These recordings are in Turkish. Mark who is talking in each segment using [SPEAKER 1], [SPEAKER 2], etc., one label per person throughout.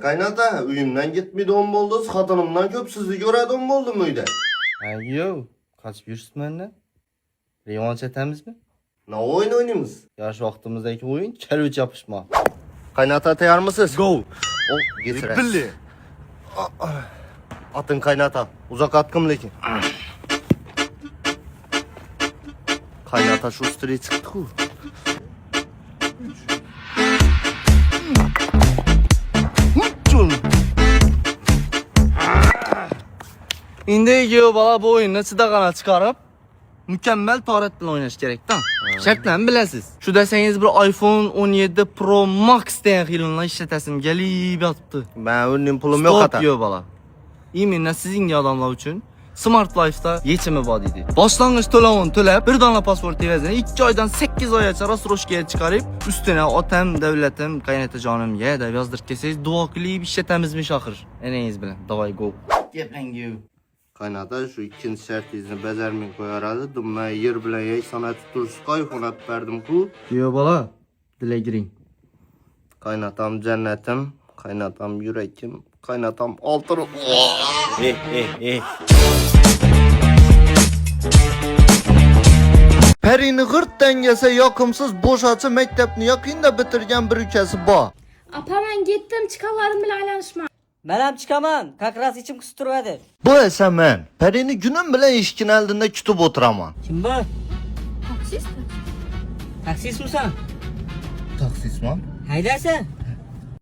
[SPEAKER 1] kaynata, uyumdan gitmeydiğim oldu, hatınımdan köp sizi görediğim oldu muydu?
[SPEAKER 2] Yo, kaçıp yürüsün benden. Revanş etemiz mi?
[SPEAKER 1] Ne oyun oynayımız?
[SPEAKER 2] Yaş vaktimizdeki oyun kelüç yapışma.
[SPEAKER 1] Kaynata tayar mısınız?
[SPEAKER 2] Go!
[SPEAKER 1] O getir.
[SPEAKER 3] Billi.
[SPEAKER 1] Atın kaynata, uzak atkım lekin. Kaynata şu üstüne çıktı ku.
[SPEAKER 2] İndi yo bala bu oyunu çıdağına çıkarıp mükemmel taharet bilen oynaş gerek da. Şartlarını bilesiz. Şu deseniz bir iPhone 17 Pro Max diyen yılınla işletesim gelip yatıptı.
[SPEAKER 1] Ben önüm pulum yok
[SPEAKER 2] Stop
[SPEAKER 1] hata.
[SPEAKER 2] yo bala. İminle sizin gibi adamlar için Smart Life'da yetimi var idi. Başlangıç tölemini tölep, bir tane pasport evezine 2 aydan 8 ay açara sroşkaya çıkarıp üstüne otem, devletim, kaynata canım ye de yazdırt keseniz duaklıyı bir şey temizmiş ahır. Eneyiz bilen. Davay go. Geplen you.
[SPEAKER 1] Kaynata şu ikinci şart izni bezermin koyar adı. Ben yer bile yey sana tuturuz kayfonat verdim ku.
[SPEAKER 2] Yo bala. Dile girin.
[SPEAKER 1] Kaynatam cennetim, kaynatam yürekim, kaynatam altınım. Perini gırt dengese yakımsız boşaçı mektepni yakında bitirgen bir ülkesi ba.
[SPEAKER 4] Apa ben gittim çıkalarım bile aylanışma.
[SPEAKER 5] Menem çıkamam. Kakras içim kusturmadı.
[SPEAKER 1] Bu ese men, perini günün bile işkin eldinde kütüp oturaman.
[SPEAKER 5] Kim bu?
[SPEAKER 4] Taksist mi?
[SPEAKER 5] Taksis misin?
[SPEAKER 1] Taksisman?
[SPEAKER 5] Haydarsan.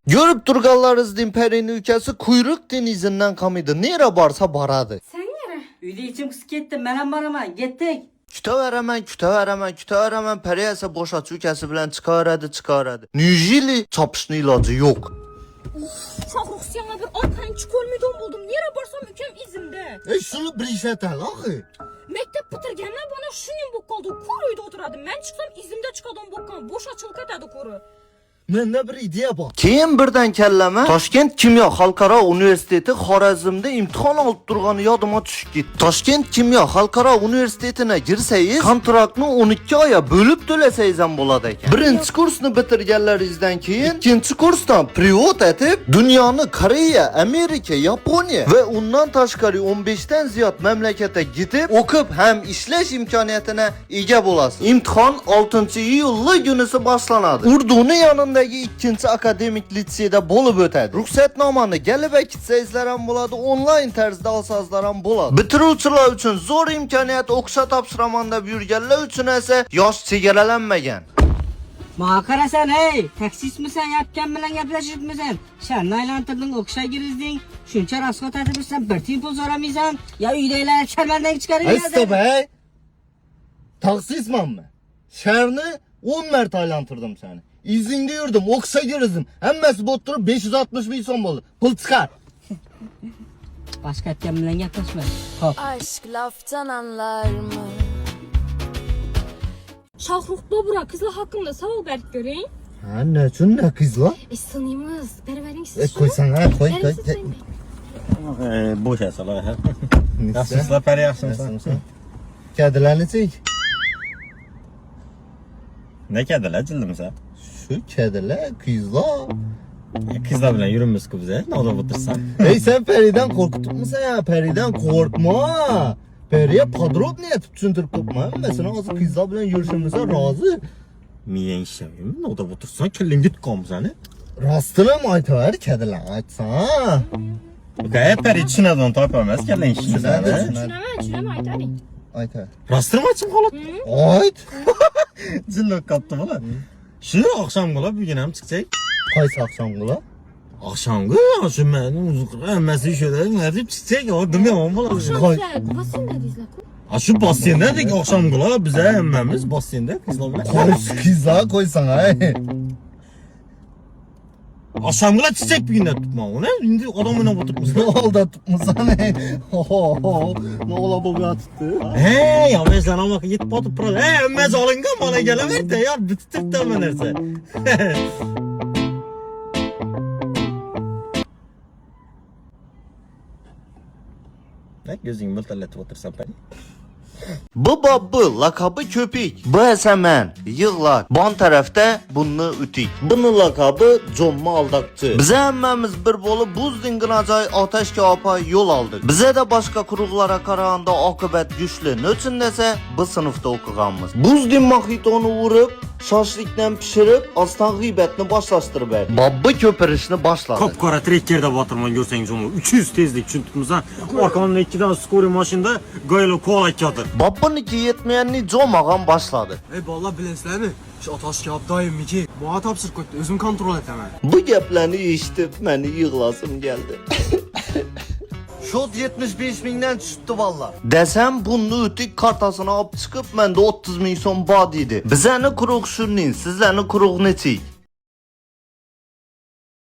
[SPEAKER 1] Görüp durgallarız din perini ülkesi kuyruk denizinden kamıydı. Nere varsa baradı.
[SPEAKER 4] Sen nere?
[SPEAKER 5] Uyda içim kıs gitti. Menem barama. Gittik.
[SPEAKER 1] Küte veremem, peri ise boşaçı ülkesi bilen çıkardı. Nüjili çapışın ilacı yok.
[SPEAKER 4] Şahrukh sana bir arkayın çıkölmeden buldum. Nere barsam ülkem izimde.
[SPEAKER 1] Şunu bir işe tel ahi.
[SPEAKER 4] Mektep bitirgenler bana şunun bok kaldı. Kuruydu oturadım. Ben çıksam izimde çıkadan bokkan. Boş açılık ederdi kuru.
[SPEAKER 1] Ne bir ideye bak. Keyin birden kelleme Toshkent Kimyo Xalqaro Universiteti Xorazmda imtihon alıp durganı yadıma tushib ketdi. Toshkent Kimyo Xalqaro Universitetine girsangiz kontraktni 12 oya bölüp to'lasangiz ham bo'ladi ekan. Birinchi kursni bitirganlaringizdan keyin ikkinchi kursdan privot etib dunyoni Koreya, Amerika, Yaponiya ve undan tashqari 15 dan ziyod mamlakatga gidib o'qib ham ishlash imkoniyatine ega bo'lasiz. İmtihon 6 iyul günüsü boshlanadi. Urduni yanındagi ikkinchi akademik litseyda bo'lib o'tadi. Ruxsatnomani galib kitsangizlar ham bo'ladi, onlayn tarzda olsangizlar ham bo'ladi. Bitiruvchilar uchun zo'r imkoniyat, o'qisha topshiraman deb yurganlar uchun esa yosh chegaralanmagan.
[SPEAKER 5] Mağa karasan hey. Taksis misin? Yapken bilen yaplaşıp mısın? Sen naylantırdın, okşa girizdin. Şunça raskot atırırsan bir tim pul soramaysan. Ya üydeyle çermenden çıkarın.
[SPEAKER 1] Be. Taksisman mı? Şehrini 10 mert aylantırdım seni. İzinde yürüdüm, oksa girizdim. Hemmesi botturup 560 bin son oldu. Pul çıkar.
[SPEAKER 5] Başka etken bilen yaklaşma. Hop.
[SPEAKER 6] Aşk laftan anlar mı?
[SPEAKER 4] Şahrukh Bobura kızla hakkında sağ ol Berk göreyim.
[SPEAKER 1] Ha ne için ne kızla?
[SPEAKER 4] Sınıyımız. Beraberin siz
[SPEAKER 1] Koysan ha koy.
[SPEAKER 3] Boş yasalar ha. Yaxşısınızlar, peri yaxşısınızlar.
[SPEAKER 1] Kedilerini çek.
[SPEAKER 3] Ne kediler cildimize?
[SPEAKER 1] Şu kediler kızla.
[SPEAKER 3] Kızlar bilen yürümüz ki bize. Ne olur bitirsen.
[SPEAKER 1] Hey sen Peri'den korkutup musun ya? Peri'den korkma. Peri'ye padrop niye tutunturup tutma? Mesela az kızla bilen yürüşümüze razı.
[SPEAKER 3] Miyen işlemiyor. Ne olur bitirsen kellin git kom seni.
[SPEAKER 1] Rastına mı aytıver kediler aytsana.
[SPEAKER 3] Okay, peri çinadon tapamaz kellin işini
[SPEAKER 1] Çinadon,
[SPEAKER 3] seni.
[SPEAKER 4] Çüneme aytari.
[SPEAKER 1] Aytıver.
[SPEAKER 3] Rastırma açım kalıp.
[SPEAKER 1] Ayt.
[SPEAKER 3] Cillok kaptı bana. Şu akşam kula bir gün hem çıkacak.
[SPEAKER 1] Kaysa akşam kula.
[SPEAKER 3] Akşam kula şu benim emmesi şöyle ne deyip çıkacak o demiyorum bana.
[SPEAKER 1] Koy.
[SPEAKER 4] Basın da dizle ku.
[SPEAKER 3] Ha şu basyende de akşam kula bize emmemiz basyende kızlar bilen.
[SPEAKER 1] Koy kızla koysan ay.
[SPEAKER 3] Akşam kula çiçek bir günde tutma onu. Şimdi adamına oturtmuş.
[SPEAKER 1] Ne oldu tutmuşsan ay. Ne ola bu bir tuttu.
[SPEAKER 3] He ya ben sana bak git batıp pral. He emmez alınga bana gelever de ya bitirtir de menerse. Ne gözün mültelletip otursan beni.
[SPEAKER 1] Bu babı lakabı köpek. Bu ise men yığlar. Ban tarafta bunu ütik. Bunun lakabı Comma Aldakçı. Bize emmemiz bir bolu buz dingin ateş kağıpa yol aldık. Bize de başka kuruklara karağında akıbet güçlü. Nöçün dese bu sınıfta okuganmız. Buz din mahitonu vurup şaşlıktan pişirip aslan gıybetini başlaştırıp verdi. Babı köpürüşünü başladı.
[SPEAKER 3] Kapkara trekkerde batırman görsengiz onu. 300 tezlik çünkü tutmasa arkamda 2 tane skori maşında gayla kovalak yatır.
[SPEAKER 1] Babın iki yetmeyenini Comağan başladı.
[SPEAKER 7] Ey vallahi bilensizlermi? Şu ataş kağıt daim ki. Bana tapsır koydu. Özüm kontrol etemem.
[SPEAKER 1] Bu geplerini işitip beni yığlasım geldi. Şot 75 binden çıktı valla. Desem bunu ötük kartasına alıp çıkıp ben de 30 bin son badiydi. Bize ne kuruk şunnin, sizler ne kuruk neçik?